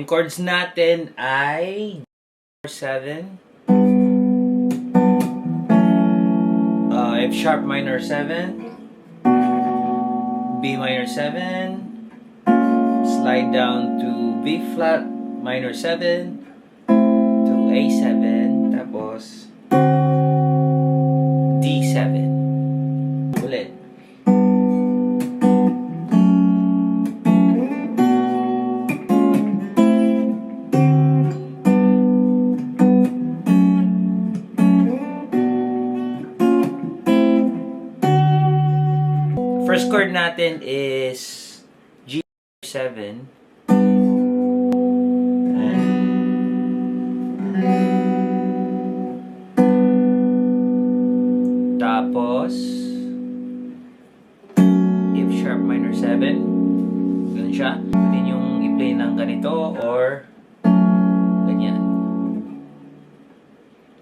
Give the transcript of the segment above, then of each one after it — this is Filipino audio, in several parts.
yung chords natin ay 7, F sharp minor 7, B minor 7, slide down to B flat minor 7 to A7, tapos D7 ulit. First chord natin is G7. Tapos F sharp minor 7. Ganun siya. Pwede yung i-play ng ganito or ganyan.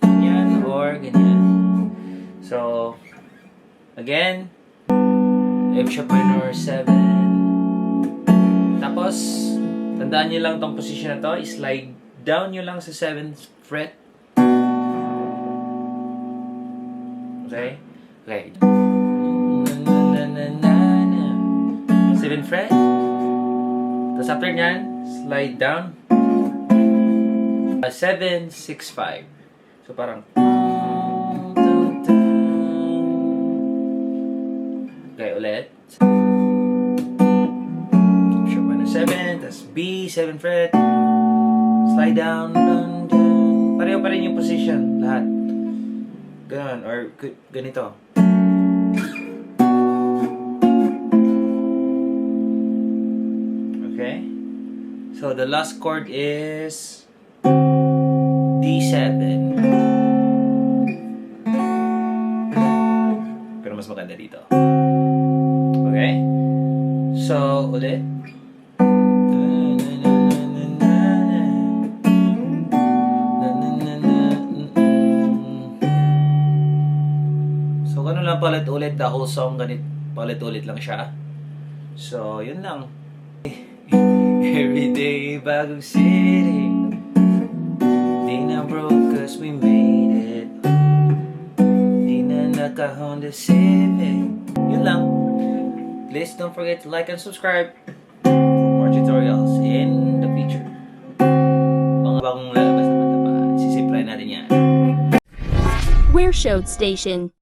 Ganyan or ganyan. So, again, F sharp minor 7. Tapos, tandaan nyo lang tong position na to. I-slide down nyo lang sa 7th fret. Okay? Okay. 7th fret. Tapos after nyan, slide down. 7, 6, 5. So parang okay, ulit. Sharp minor 7, tas B, 7th fret. Slide down, dun, dun. Pareho pa rin yung position, lahat. Ganon, or ganito. Okay? So, the last chord is D7. Pero mas maganda dito. Okay? So, ulit. So, ganun lang palit-ulit. The whole song, ganit palit-ulit lang siya. So, yun lang. Everyday, bagong city. Di na broke cause we made it. Di na naka-Honda Civic. Yun lang. Please don't forget to like and subscribe for more tutorials in the future. Mga bagong lalabas na pa, sisipline natin yan. We're Showed Station.